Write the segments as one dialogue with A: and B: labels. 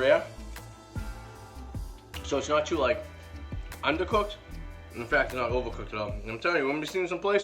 A: rare, so it's not too like undercooked. In fact, it's not overcooked at all. And I'm telling you, we're gonna be seeing some place.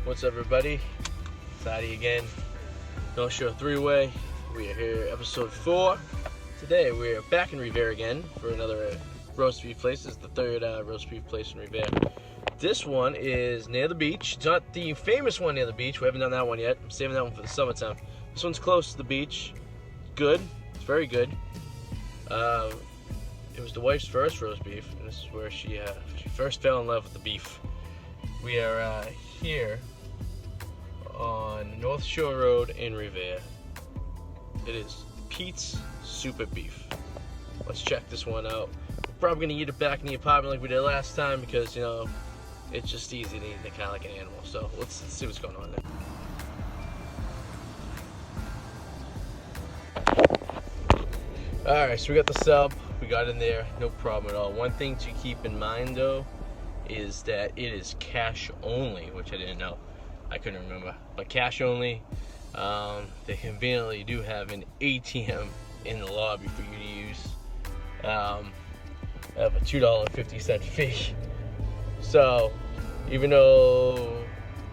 A: What's up, everybody? It's Arty again. North Shore Three-Way. We are here, episode 4. Today we're back in Revere again for another roast beef place. This is the third roast beef place in Revere. This one is near the beach. It's not the famous one near the beach. We haven't done that one yet. I'm saving that one for the summertime. This one's close to the beach. Good. It's very good. It was the wife's first roast beef, and this is where she first fell in love with the beef. We are here on North Shore Road in Revere. It is Pete's Super Beef. Let's check this one out. We're probably gonna eat it back in the apartment like we did last time because, you know, it's just easy to eat it kind of like an animal. So let's see what's going on there. Alright, so we got the sub. We got in there, no problem at all. One thing to keep in mind though is that it is cash only, which I didn't know. I couldn't remember, but cash only. They conveniently do have an ATM in the lobby for you to use. They have a $2.50 fee. So even though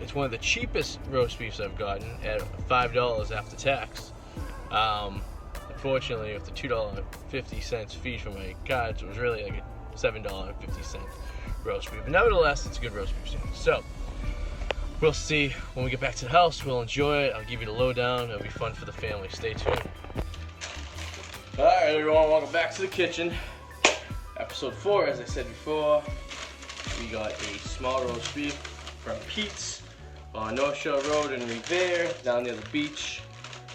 A: it's one of the cheapest roast beefs I've gotten at $5 after tax, unfortunately with the $2.50 fee for my cards, it was really like a $7.50 roast beef. But nevertheless, it's a good roast beef sandwich. So we'll see when we get back to the house. We'll enjoy it. I'll give you the lowdown. It'll be fun for the family. Stay tuned. Alright, everyone, welcome back to the kitchen. Episode 4, as I said before. We got a small roast beef from Pete's on North Shore Road in Revere, down near the beach.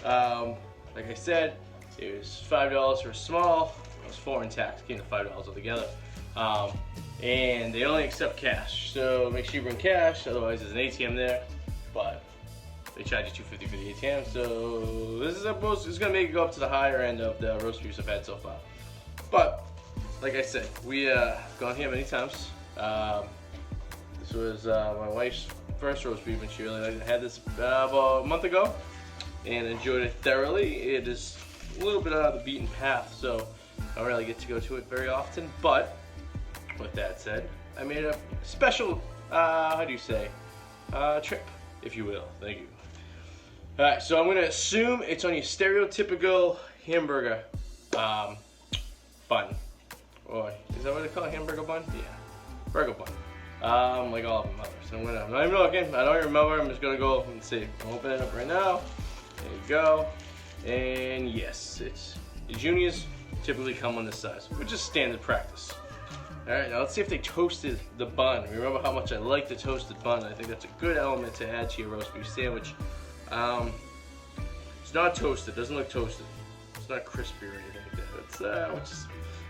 A: Like I said, it was $5 for a small. It was $4 in tax, came to $5 altogether. And they only accept cash, so make sure you bring cash, otherwise there's an ATM there, but they charge you $2.50 for the ATM, so this is going to make it go up to the higher end of the roast beefs I've had so far. But, like I said, we gone here many times. This was my wife's first roast beef, and she really liked it. I had this about a month ago, and enjoyed it thoroughly. It is a little bit out of the beaten path, so I don't really get to go to it very often, but with that said, I made a special, trip, if you will. Thank you. Alright, so I'm going to assume it's on your stereotypical hamburger bun. Or, is that what they call a hamburger bun? Yeah, burger bun. Like all of them others. I'm not even looking, I don't even remember. I'm just going to go and see. I'm opening it up right now. There you go. And yes, the juniors typically come on this size, which is standard practice. Alright, now let's see if they toasted the bun. Remember how much I like the toasted bun. I think that's a good element to add to your roast beef sandwich. It's not toasted, doesn't look toasted. It's not crispy or anything like that. Which is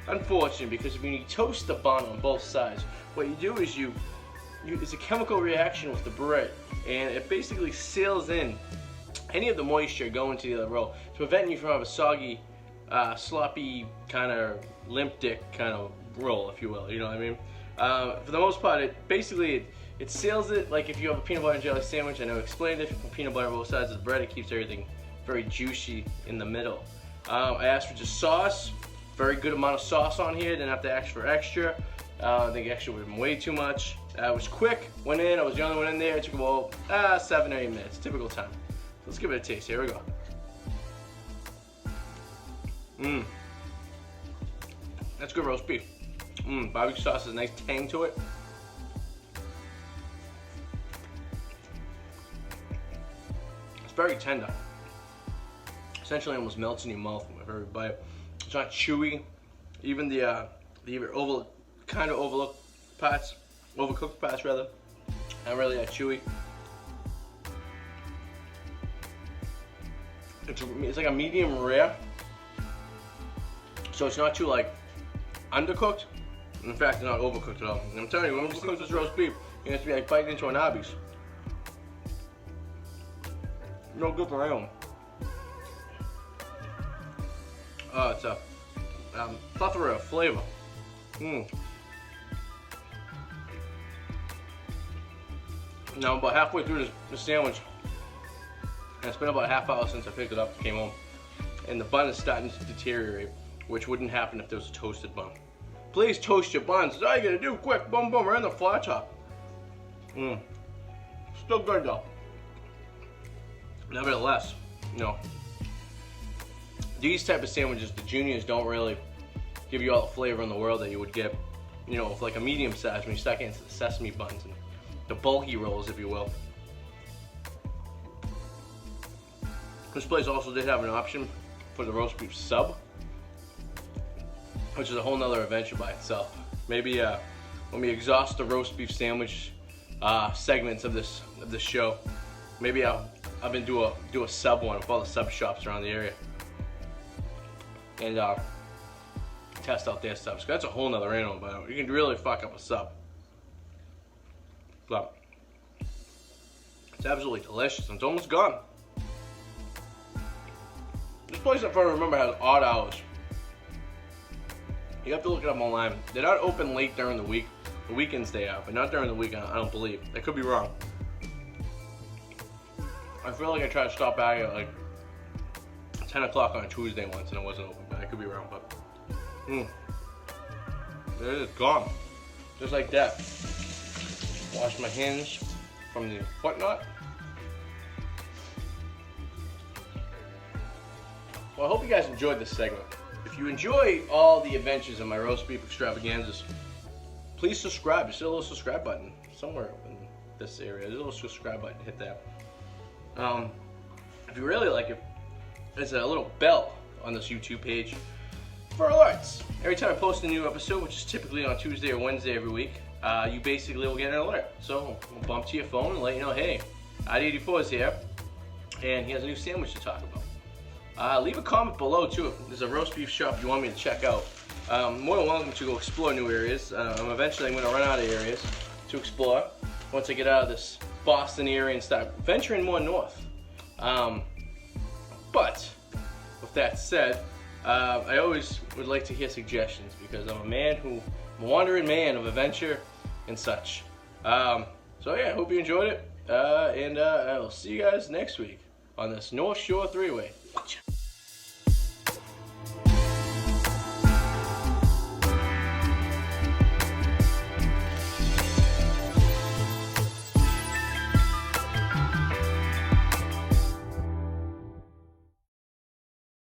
A: unfortunate, because when you toast the bun on both sides, what you do is it's a chemical reaction with the bread, and it basically seals in any of the moisture going to the other roll, to prevent you from having a soggy, sloppy, kind of limp dick kind of roll, if you will, you know what I mean? For the most part, it seals it like if you have a peanut butter and jelly sandwich. I know I explained it. If you put peanut butter on both sides of the bread, it keeps everything very juicy in the middle. I asked for just sauce, very good amount of sauce on here, didn't have to ask for extra. I think extra would have been way too much. It was quick, went in, I was the only one in there. It took about 7 or 8 minutes, typical time. Let's give it a taste. Here we go. That's good roast beef. Barbecue sauce has a nice tang to it. It's very tender. Essentially almost melts in your mouth with every bite. It's not chewy. Even the kind of overlooked parts, overcooked parts rather, not really that chewy. It's like a medium rare, so it's not too like undercooked. In fact, it's not overcooked at all. And I'm telling you, when we cook this roast beef, you have to be like biting into an Arby's. No good for anyone. Oh, it's a plethora of flavor. Now I'm about halfway through this sandwich, and it's been about a half hour since I picked it up and came home, and the bun is starting to deteriorate, which wouldn't happen if there was a toasted bun. Please toast your buns. That's all you gotta do. Quick, boom, boom, right in the flat top. Still good though. Nevertheless, you know, these type of sandwiches, the juniors don't really give you all the flavor in the world that you would get, you know, with like a medium size when you start getting into the sesame buns and the bulky rolls, if you will. This place also did have an option for the roast beef sub, which is a whole nother adventure by itself. Maybe when we exhaust the roast beef sandwich segments of this show, maybe I'll do a sub one with all the sub shops around the area, and test out their subs. That's a whole nother animal, but you can really fuck up a sub. But it's absolutely delicious, and it's almost gone. This place, if I remember, has odd hours. You have to look it up online. They're not open late during the week. The weekends they are, but not during the weekend, I don't believe. I could be wrong. I feel like I tried to stop by at like 10 o'clock on a Tuesday once and it wasn't open, but I could be wrong. But there it is, gone. Just like that. Wash my hands from the whatnot. Well, I hope you guys enjoyed this segment. If you enjoy all the adventures of my roast beef extravaganzas, please subscribe. There's still a little subscribe button somewhere in this area. There's a little subscribe button. Hit that. If you really like it, there's a little bell on this YouTube page for alerts. Every time I post a new episode, which is typically on Tuesday or Wednesday every week, you basically will get an alert. So we'll bump to your phone and let you know, hey, Arty84 is here, and he has a new sandwich to talk about. Leave a comment below too if there's a roast beef shop you want me to check out. More than welcome to go explore new areas. Eventually I'm going to run out of areas to explore once I get out of this Boston area and start venturing more north. But with that said, I always would like to hear suggestions because I'm a wandering man of adventure and such. So yeah, I hope you enjoyed it, and I will see you guys next week on this North Shore 3-Way.